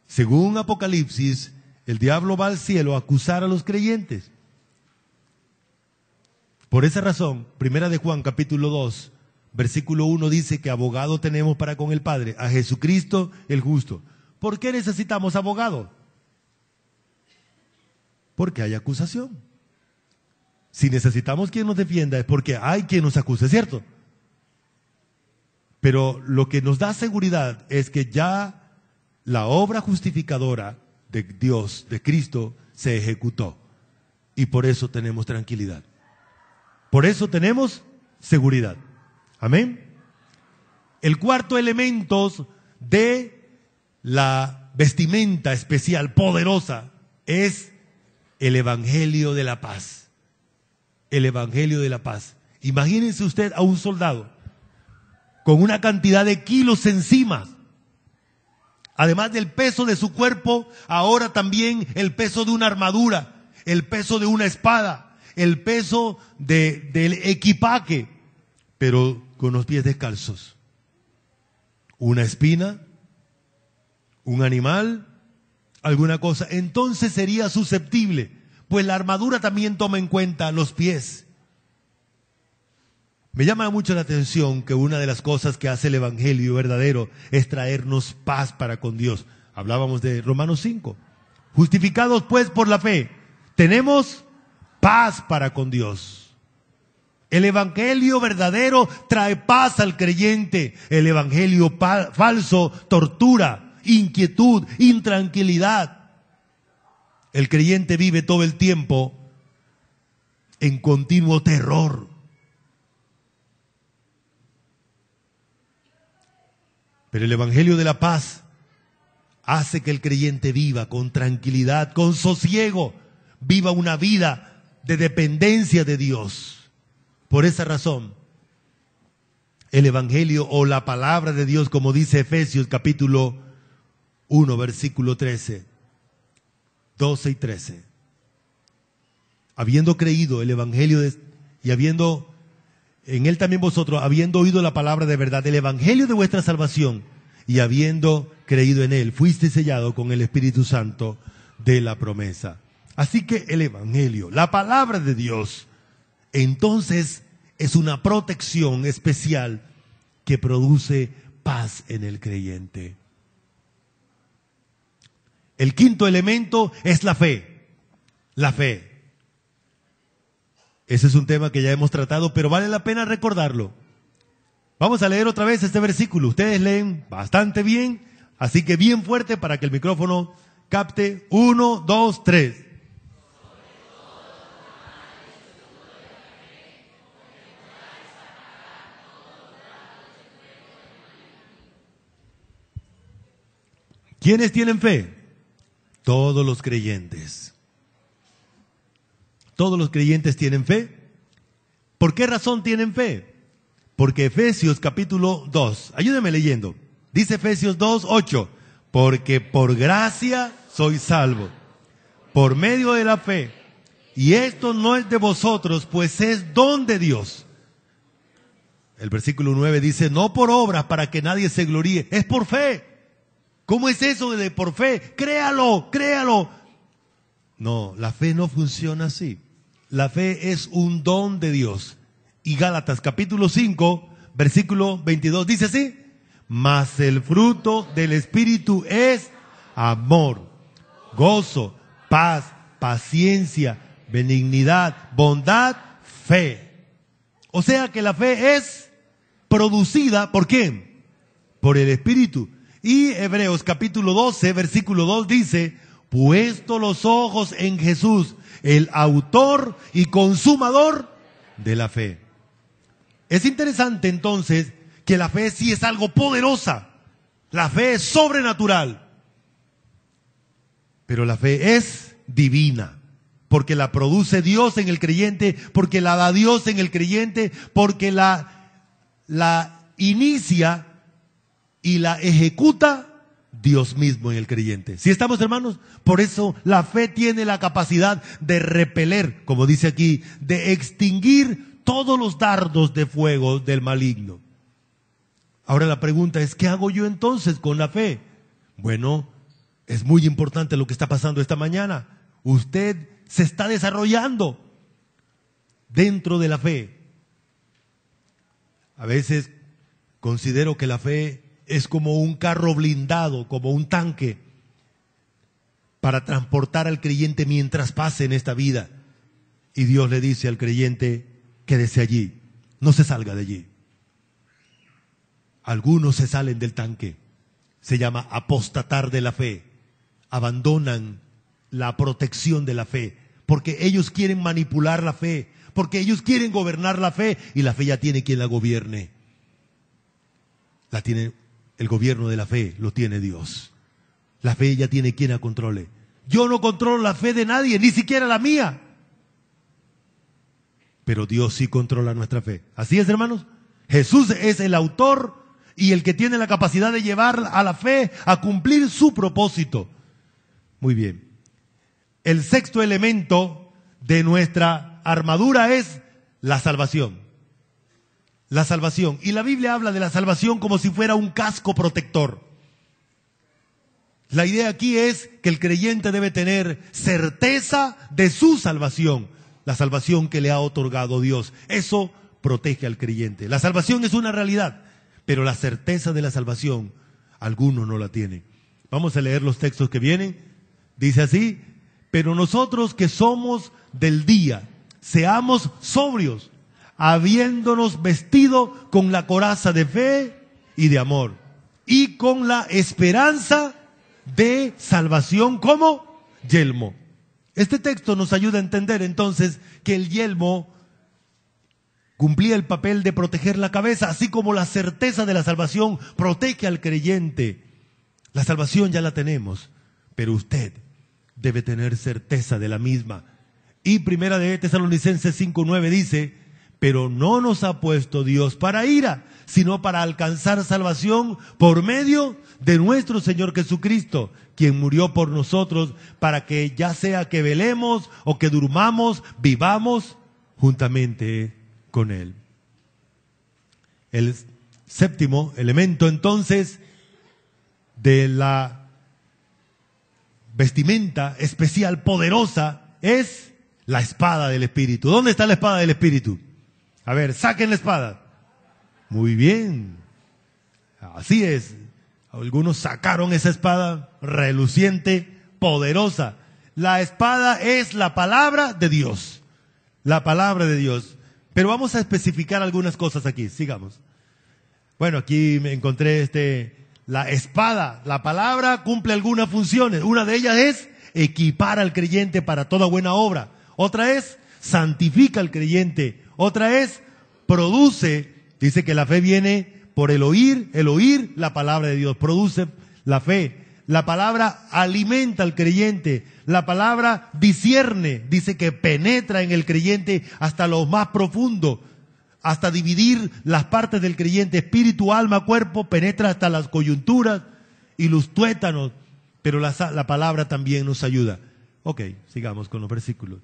Según Apocalipsis, el diablo va al cielo a acusar a los creyentes. Por esa razón, Primera de Juan capítulo 2, versículo 1 dice que abogado tenemos para con el Padre, a Jesucristo el justo. ¿Por qué necesitamos abogado? Porque hay acusación. Si necesitamos quien nos defienda es porque hay quien nos acuse, ¿cierto? Pero lo que nos da seguridad es que ya la obra justificadora de Dios, de Cristo, se ejecutó. Y por eso tenemos tranquilidad. Por eso tenemos seguridad. Amén. El cuarto elemento de la vestimenta especial, poderosa, es el Evangelio de la paz. El Evangelio de la paz. Imagínense usted a un soldado con una cantidad de kilos encima. Además del peso de su cuerpo, ahora también el peso de una armadura, el peso de una espada, el peso del equipaje, pero con los pies descalzos. Una espina, un animal, alguna cosa, entonces sería susceptible, pues la armadura también toma en cuenta los pies. Me llama mucho la atención que una de las cosas que hace el Evangelio verdadero es traernos paz para con Dios. Hablábamos de Romanos 5. Justificados pues por la fe, tenemos paz para con Dios. El Evangelio verdadero trae paz al creyente. El Evangelio falso tortura, inquietud, intranquilidad. El creyente vive todo el tiempo en continuo terror. Pero el Evangelio de la paz hace que el creyente viva con tranquilidad, con sosiego, viva una vida de dependencia de Dios. Por esa razón, el Evangelio o la palabra de Dios, como dice Efesios capítulo 1, versículo 13, 12 y 13. Habiendo creído el Evangelio y habiendo en él también vosotros, habiendo oído la palabra de verdad, el Evangelio de vuestra salvación, y habiendo creído en él, fuiste sellado con el Espíritu Santo de la promesa. Así que el Evangelio, la palabra de Dios, entonces es una protección especial que produce paz en el creyente. El quinto elemento es la fe. La fe. Ese es un tema que ya hemos tratado, pero vale la pena recordarlo. Vamos a leer otra vez este versículo. Ustedes leen bastante bien, así que bien fuerte para que el micrófono capte. 1, 2, 3. ¿Quiénes tienen fe? Todos los creyentes. Todos los creyentes tienen fe. ¿Por qué razón tienen fe? Porque Efesios capítulo 2, ayúdeme leyendo, dice Efesios 2, 8, porque por gracia sois salvos, por medio de la fe. Y esto no es de vosotros, pues es don de Dios. El versículo 9 dice, no por obras para que nadie se gloríe, es por fe. ¿Cómo es eso de por fe? Créalo, créalo. No, la fe no funciona así. La fe es un don de Dios. Y Gálatas capítulo 5, versículo 22 dice así, mas el fruto del Espíritu es amor, gozo, paz, paciencia, benignidad, bondad, fe. O sea que la fe es producida, ¿por quién? Por el Espíritu. Y Hebreos capítulo 12, versículo 2 dice, puesto los ojos en Jesús, el autor y consumador de la fe. Es interesante entonces que la fe sí es algo poderosa. La fe es sobrenatural. Pero la fe es divina. Porque la produce Dios en el creyente, porque la da Dios en el creyente, porque la inicia y la ejecuta Dios mismo en el creyente. ¿Sí estamos, hermanos? Por eso la fe tiene la capacidad de repeler, como dice aquí, de extinguir todos los dardos de fuego del maligno. Ahora la pregunta es, ¿qué hago yo entonces con la fe? Bueno, es muy importante lo que está pasando esta mañana. Usted se está desarrollando dentro de la fe. A veces considero que la fe es como un carro blindado, como un tanque para transportar al creyente mientras pase en esta vida. Y Dios le dice al creyente, quédese allí, no se salga de allí. Algunos se salen del tanque, se llama apostatar de la fe, abandonan la protección de la fe, porque ellos quieren manipular la fe, porque ellos quieren gobernar la fe, y la fe ya tiene quien la gobierne. La tiene, el gobierno de la fe lo tiene Dios. La fe ya tiene quien la controle. Yo no controlo la fe de nadie, ni siquiera la mía. Pero Dios sí controla nuestra fe. ¿Así es, hermanos? Jesús es el autor y el que tiene la capacidad de llevar a la fe a cumplir su propósito. Muy bien. El sexto elemento de nuestra armadura es la salvación. La salvación. Y la Biblia habla de la salvación como si fuera un casco protector. La idea aquí es que el creyente debe tener certeza de su salvación. La salvación que le ha otorgado Dios. Eso protege al creyente. La salvación es una realidad, pero la certeza de la salvación, algunos no la tienen. Vamos a leer los textos que vienen. Dice así, pero nosotros que somos del día, seamos sobrios, habiéndonos vestido con la coraza de fe y de amor, y con la esperanza de salvación como yelmo. Este texto nos ayuda a entender entonces que el yelmo cumplía el papel de proteger la cabeza, así como la certeza de la salvación protege al creyente. La salvación ya la tenemos, pero usted debe tener certeza de la misma. Y Primera de Tesalonicenses 5:9 dice, pero no nos ha puesto Dios para ira, sino para alcanzar salvación por medio de nuestro Señor Jesucristo, quien murió por nosotros, para que ya sea que velemos o que durmamos, vivamos juntamente con Él. El séptimo elemento entonces de la vestimenta especial poderosa es la espada del Espíritu. ¿Dónde está la espada del Espíritu? A ver, saquen la espada. Muy bien. Así es. Algunos sacaron esa espada reluciente, poderosa. La espada es la palabra de Dios. La palabra de Dios. Pero vamos a especificar algunas cosas aquí. Sigamos. Bueno, aquí me encontré la espada. La palabra cumple algunas funciones. Una de ellas es equipar al creyente para toda buena obra. Otra es santifica al creyente. Otra es produce. Dice que la fe viene por el oír la palabra de Dios. Produce la fe. La palabra alimenta al creyente. La palabra discierne. Dice que penetra en el creyente hasta lo más profundo. Hasta dividir las partes del creyente. Espíritu, alma, cuerpo. Penetra hasta las coyunturas y los tuétanos. Pero la palabra también nos ayuda. Ok, sigamos con los versículos.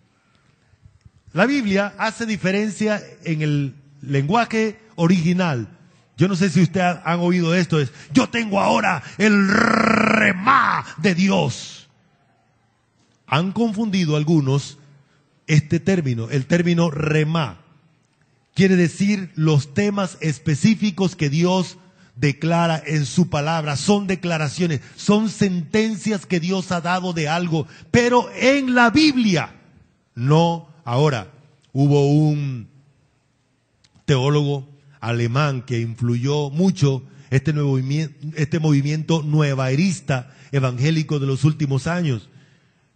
La Biblia hace diferencia en el lenguaje original. Yo no sé si ustedes han oído esto, es: yo tengo ahora el remá de Dios. Han confundido algunos este término, el término remá. Quiere decir los temas específicos que Dios declara en su palabra. Son declaraciones, son sentencias que Dios ha dado de algo, pero en la Biblia. No, ahora, hubo un teólogo alemán que influyó mucho este movimiento nuevaerista evangélico de los últimos años.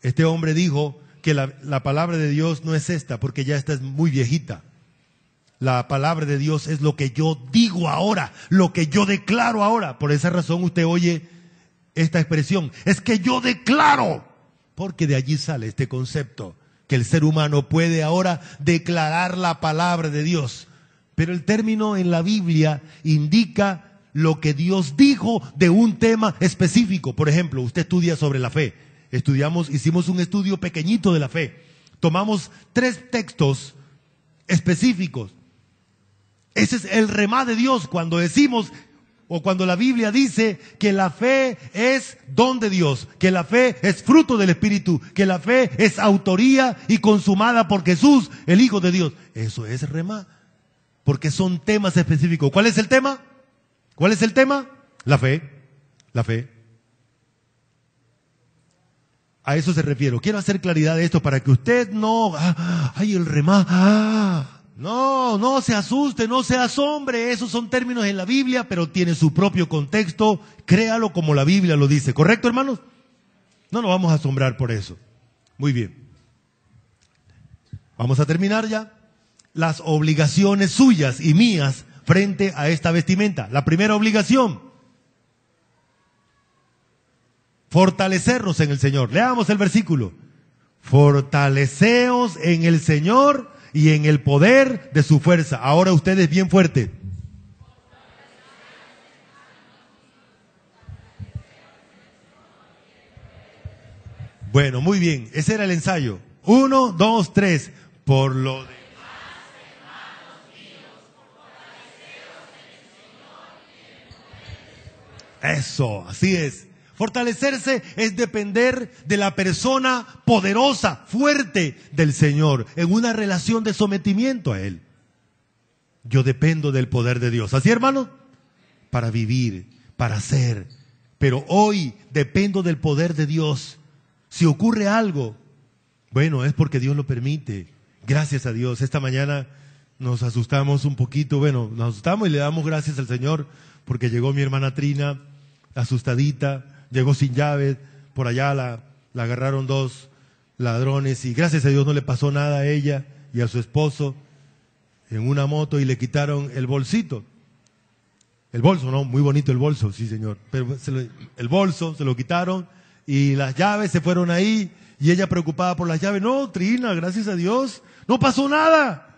Este hombre dijo que la palabra de Dios no es esta, porque ya esta es muy viejita. La palabra de Dios es lo que yo digo ahora, lo que yo declaro ahora. Por esa razón usted oye esta expresión: es que yo declaro, porque de allí sale este concepto, que el ser humano puede ahora declarar la palabra de Dios. Pero el término en la Biblia indica lo que Dios dijo de un tema específico. Por ejemplo, usted estudia sobre la fe. Hicimos un estudio pequeñito de la fe. Tomamos 3 textos específicos. Ese es el remá de Dios cuando decimos, o cuando la Biblia dice que la fe es don de Dios, que la fe es fruto del Espíritu, que la fe es autoría y consumada por Jesús, el Hijo de Dios. Eso es remá, porque son temas específicos. ¿Cuál es el tema? ¿Cuál es el tema? La fe, la fe. A eso se refiero. Quiero hacer claridad de esto para que usted no, ay, el remá, no se asuste, no se asombre. Esos son términos en la Biblia, pero tiene su propio contexto. Créalo como la Biblia lo dice. ¿Correcto, hermanos? No nos vamos a asombrar por eso. Muy bien. Vamos a terminar ya. Las obligaciones suyas y mías frente a esta vestimenta. La primera obligación: fortalecernos en el Señor. Leamos el versículo. Fortaleceos en el Señor y en el poder de su fuerza. Ahora ustedes bien fuerte. Bueno, muy bien. Ese era el ensayo. 1, 2, 3. Por lo demás, hermanos míos, fortaleceos en el Señor. Eso, así es. Fortalecerse es depender de la persona poderosa, fuerte del Señor, en una relación de sometimiento a Él. Yo dependo del poder de Dios. ¿Así, hermano? Para vivir, para ser. Pero hoy dependo del poder de Dios. Si ocurre algo, bueno, es porque Dios lo permite. Gracias a Dios. Esta mañana nos asustamos un poquito. Bueno, nos asustamos y le damos gracias al Señor porque llegó mi hermana Trina, asustadita. Llegó sin llave, por allá la agarraron 2 ladrones y gracias a Dios no le pasó nada a ella y a su esposo en una moto y le quitaron el bolsito. El bolso, ¿no? Muy bonito el bolso, sí señor. Pero el bolso se lo quitaron y las llaves se fueron ahí y ella preocupada por las llaves. No, Trina, gracias a Dios, no pasó nada.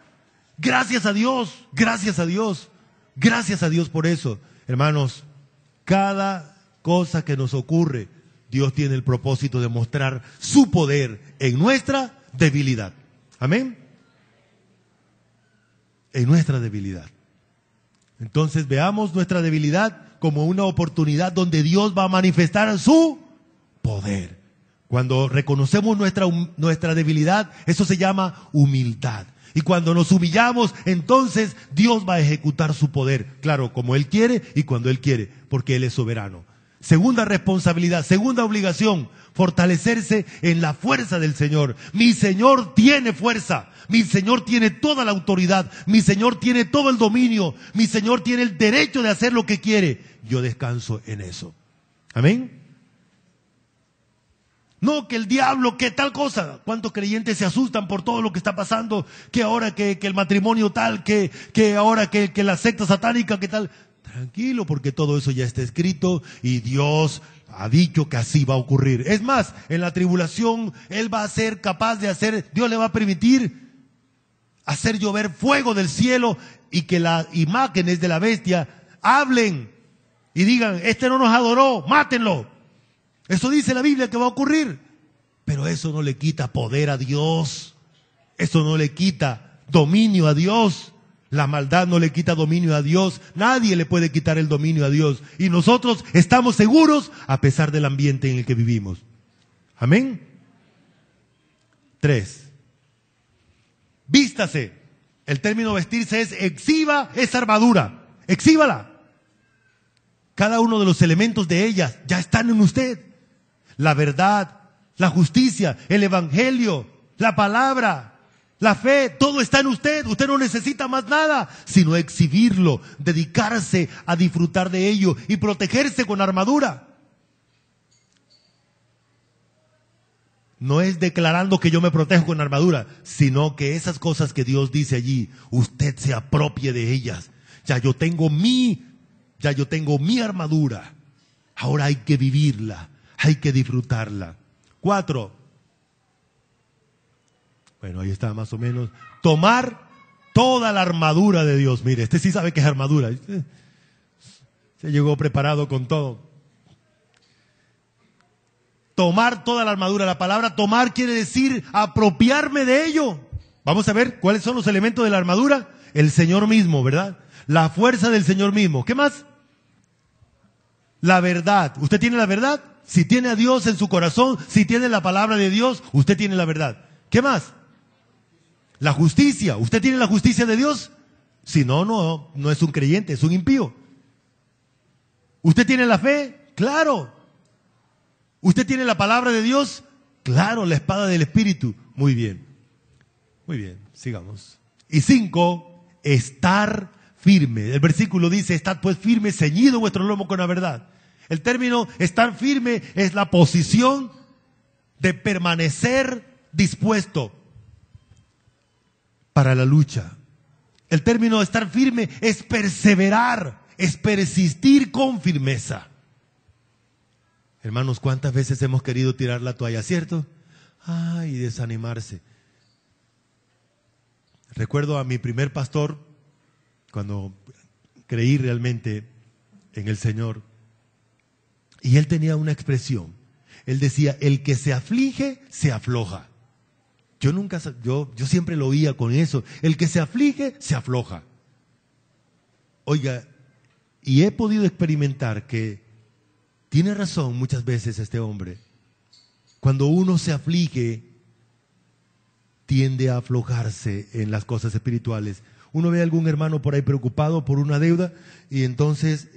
Gracias a Dios, gracias a Dios, gracias a Dios por eso. Hermanos, cada cosa que nos ocurre, Dios tiene el propósito de mostrar su poder en nuestra debilidad. Amén. En nuestra debilidad. Entonces veamos nuestra debilidad como una oportunidad donde Dios va a manifestar su poder. Cuando reconocemos nuestra debilidad, eso se llama humildad. Y cuando nos humillamos, entonces Dios va a ejecutar su poder. Claro, como Él quiere y cuando Él quiere, porque Él es soberano. Segunda responsabilidad, segunda obligación, fortalecerse en la fuerza del Señor. Mi Señor tiene fuerza, mi Señor tiene toda la autoridad, mi Señor tiene todo el dominio, mi Señor tiene el derecho de hacer lo que quiere. Yo descanso en eso. Amén. No, que el diablo, que tal cosa. ¿Cuántos creyentes se asustan por todo lo que está pasando? Que ahora que el matrimonio tal, que ahora que la secta satánica, que tal. Tranquilo, porque todo eso ya está escrito y Dios ha dicho que así va a ocurrir. Es más, en la tribulación Él va a ser capaz de hacer, Dios le va a permitir hacer llover fuego del cielo y que las imágenes de la bestia hablen y digan: este no nos adoró, mátenlo. Eso dice la Biblia que va a ocurrir. Pero eso no le quita poder a Dios. Eso no le quita dominio a Dios. La maldad no le quita dominio a Dios. Nadie le puede quitar el dominio a Dios. Y nosotros estamos seguros a pesar del ambiente en el que vivimos. Amén. 3. Vístase. El término vestirse es exhiba esa armadura. Exhíbala. Cada uno de los elementos de ella ya están en usted. La verdad, la justicia, el evangelio, la palabra, la fe, todo está en usted. Usted no necesita más nada, sino exhibirlo, dedicarse a disfrutar de ello y protegerse con armadura. No es declarando que yo me protejo con armadura, sino que esas cosas que Dios dice allí, usted se apropie de ellas. Ya yo tengo mi armadura. Ahora hay que vivirla, hay que disfrutarla. 4. Bueno, ahí está más o menos. Tomar toda la armadura de Dios. Mire, este sí sabe que es armadura. Se llegó preparado con todo. Tomar toda la armadura. La palabra tomar quiere decir apropiarme de ello. Vamos a ver cuáles son los elementos de la armadura. El Señor mismo, ¿verdad? La fuerza del Señor mismo. ¿Qué más? La verdad. ¿Usted tiene la verdad? Si tiene a Dios en su corazón, si tiene la palabra de Dios, usted tiene la verdad. ¿Qué más? La justicia. ¿Usted tiene la justicia de Dios? Si no, no es un creyente, es un impío. ¿Usted tiene la fe? Claro. ¿Usted tiene la palabra de Dios? Claro, la espada del Espíritu. Muy bien, sigamos. Y 5, estar firme. El versículo dice, estad pues firme, ceñido vuestro lomo con la verdad. El término estar firme es la posición de permanecer dispuesto para la lucha. El término estar firme es perseverar, es persistir con firmeza. Hermanos, ¿cuántas veces hemos querido tirar la toalla, cierto? Ay, desanimarse. Recuerdo a mi primer pastor, cuando creí realmente en el Señor, y él tenía una expresión. Él decía, el que se aflige, se afloja. Yo siempre lo oía con eso. El que se aflige, se afloja. Oiga, y he podido experimentar que tiene razón muchas veces este hombre. Cuando uno se aflige, tiende a aflojarse en las cosas espirituales. Uno ve a algún hermano por ahí preocupado por una deuda y entonces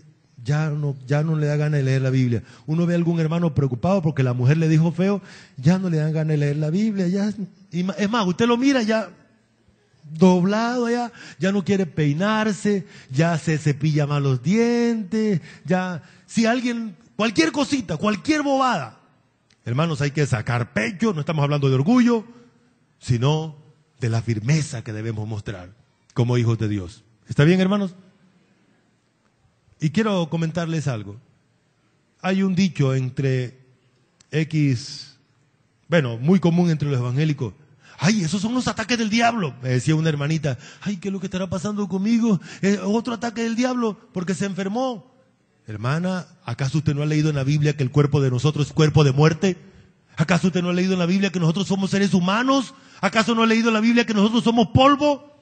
ya no le da gana de leer la Biblia. Uno ve a algún hermano preocupado porque la mujer le dijo feo, ya no le dan ganas de leer la Biblia. Es más, usted lo mira ya doblado, ya no quiere peinarse, ya se cepilla mal los dientes, si alguien, cualquier cosita, cualquier bobada. Hermanos, hay que sacar pecho, no estamos hablando de orgullo, sino de la firmeza que debemos mostrar como hijos de Dios. ¿Está bien, hermanos? Y quiero comentarles algo. Hay un dicho muy común entre los evangélicos. Ay, esos son los ataques del diablo. Me decía una hermanita, ay, ¿qué es lo que estará pasando conmigo? Otro ataque del diablo porque se enfermó. Hermana, ¿acaso usted no ha leído en la Biblia que el cuerpo de nosotros es cuerpo de muerte? ¿Acaso usted no ha leído en la Biblia que nosotros somos seres humanos? ¿Acaso no ha leído en la Biblia que nosotros somos polvo?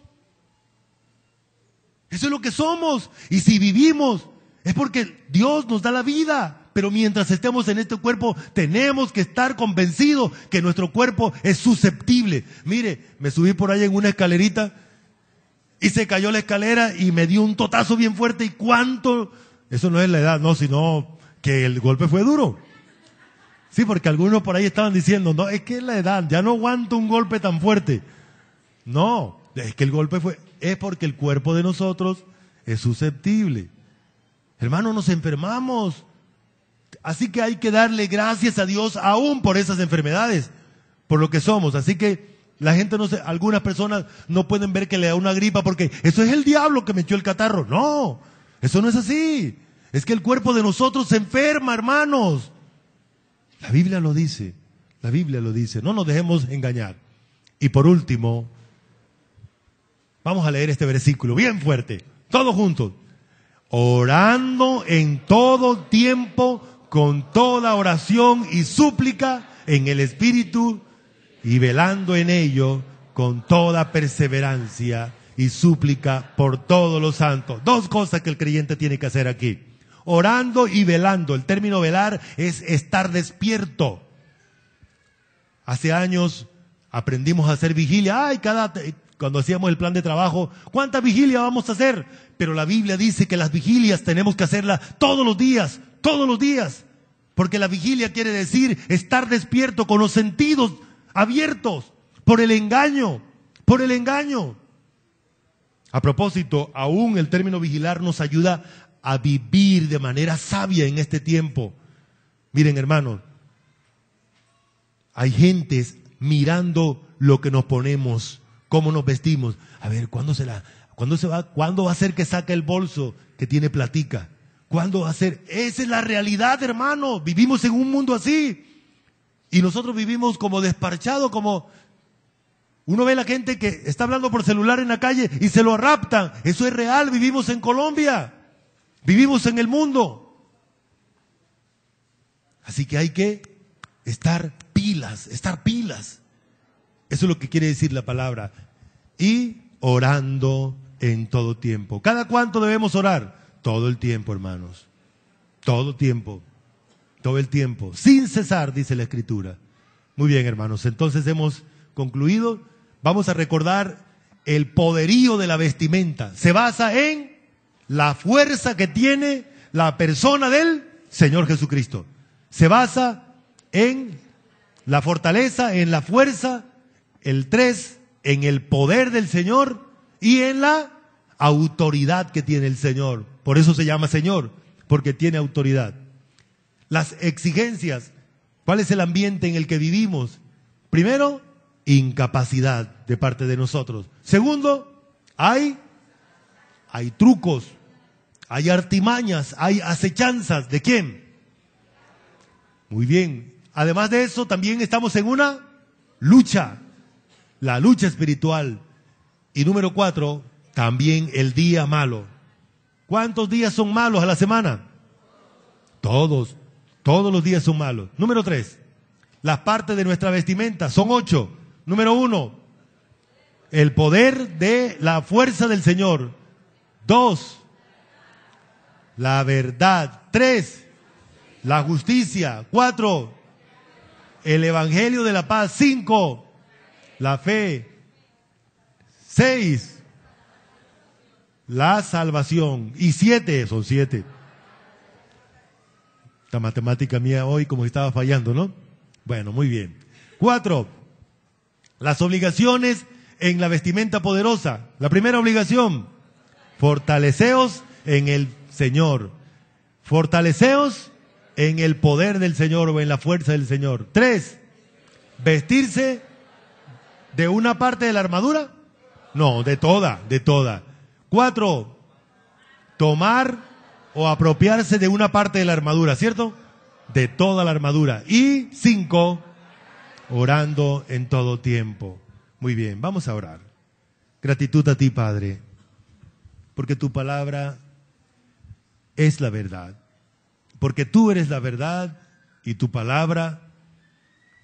Eso es lo que somos. Y si vivimos, es porque Dios nos da la vida. Pero mientras estemos en este cuerpo, tenemos que estar convencidos que nuestro cuerpo es susceptible. Mire, me subí por ahí en una escalerita y se cayó la escalera y me dio un totazo bien fuerte. ¿Y cuánto? Eso no es la edad, no, sino que el golpe fue duro. Sí, porque algunos por ahí estaban diciendo, no, es que es la edad, ya no aguanto un golpe tan fuerte. No, es que el golpe es porque el cuerpo de nosotros es susceptible. Hermanos, nos enfermamos. Así que hay que darle gracias a Dios aún por esas enfermedades, por lo que somos. Así que la gente algunas personas no pueden ver que le da una gripa porque eso es el diablo que me echó el catarro. No, eso no es así. Es que el cuerpo de nosotros se enferma, hermanos. La Biblia lo dice, no nos dejemos engañar. Y por último, vamos a leer este versículo bien fuerte, todos juntos. Orando en todo tiempo, con toda oración y súplica en el Espíritu, y velando en ello con toda perseverancia y súplica por todos los santos. Dos cosas que el creyente tiene que hacer aquí: orando y velando. El término velar es estar despierto. Hace años aprendimos a hacer vigilia. Cuando hacíamos el plan de trabajo, ¿cuánta vigilia vamos a hacer? Pero la Biblia dice que las vigilias tenemos que hacerlas todos los días, porque la vigilia quiere decir estar despierto con los sentidos abiertos por el engaño. A propósito, aún el término vigilar nos ayuda a vivir de manera sabia en este tiempo. Miren, hermanos, hay gentes mirando lo que nos ponemos, cómo nos vestimos. A ver, ¿cuándo va a ser que saque el bolso que tiene platica? ¿Cuándo va a ser? Esa es la realidad, hermano. Vivimos en un mundo así. Y nosotros vivimos como desparchados, como uno ve a la gente que está hablando por celular en la calle y se lo raptan. Eso es real. Vivimos en Colombia. Vivimos en el mundo. Así que hay que estar pilas. Eso es lo que quiere decir la palabra. Y orando en todo tiempo. ¿Cada cuánto debemos orar? Todo el tiempo, hermanos. Todo el tiempo. Sin cesar, dice la Escritura. Muy bien, hermanos. Entonces hemos concluido. Vamos a recordar el poderío de la vestimenta. Se basa en la fuerza que tiene la persona del Señor Jesucristo. Se basa en la fortaleza, en la fuerza. El 3, en el poder del Señor y en la autoridad que tiene el Señor. Por eso se llama Señor, porque tiene autoridad. Las exigencias. ¿Cuál es el ambiente en el que vivimos? Primero, incapacidad de parte de nosotros. Segundo, hay trucos, hay artimañas, hay acechanzas. ¿De quién? Muy bien. Además de eso, también estamos en una lucha. La lucha espiritual. Y número 4, también el día malo. ¿Cuántos días son malos a la semana? Todos los días son malos. Número 3, las partes de nuestra vestimenta son 8. Número 1, el poder de la fuerza del Señor. 2, la verdad. 3, la justicia. 4, el evangelio de la paz. 5, la fe. 6, la salvación. Y 7, son 7. La matemática mía hoy como estaba fallando, ¿no? Bueno, muy bien. 4, las obligaciones en la vestimenta poderosa. La primera obligación, fortaleceos en el Señor. Fortaleceos en el poder del Señor o en la fuerza del Señor. 3, vestirse de una parte de la armadura. No, de toda. 4, tomar o apropiarse de una parte de la armadura, ¿cierto? De toda la armadura. Y 5, orando en todo tiempo. Muy bien, vamos a orar. Gratitud a ti, Padre, porque tu palabra es la verdad. Porque tú eres la verdad y tu palabra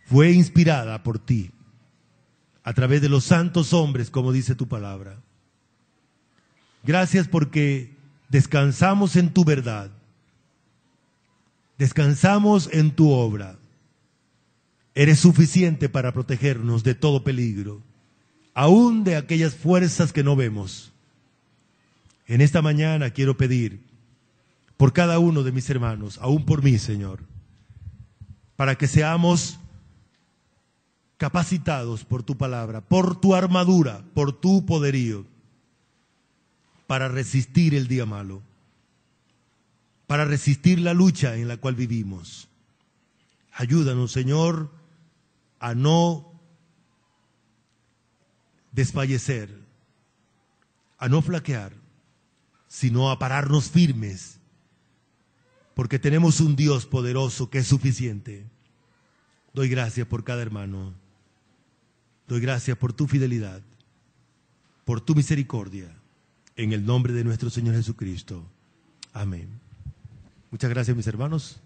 fue inspirada por ti a través de los santos hombres, como dice tu palabra. Gracias porque descansamos en tu verdad, descansamos en tu obra. Eres suficiente para protegernos de todo peligro, aún de aquellas fuerzas que no vemos. En esta mañana quiero pedir por cada uno de mis hermanos, aún por mí, Señor, para que seamos capacitados por tu palabra, por tu armadura, por tu poderío, para resistir el día malo, para resistir la lucha en la cual vivimos. Ayúdanos, Señor, a no desfallecer, a no flaquear, sino a pararnos firmes, porque tenemos un Dios poderoso que es suficiente. Doy gracias por cada hermano. Doy gracias por tu fidelidad, por tu misericordia, en el nombre de nuestro Señor Jesucristo. Amén. Muchas gracias, mis hermanos.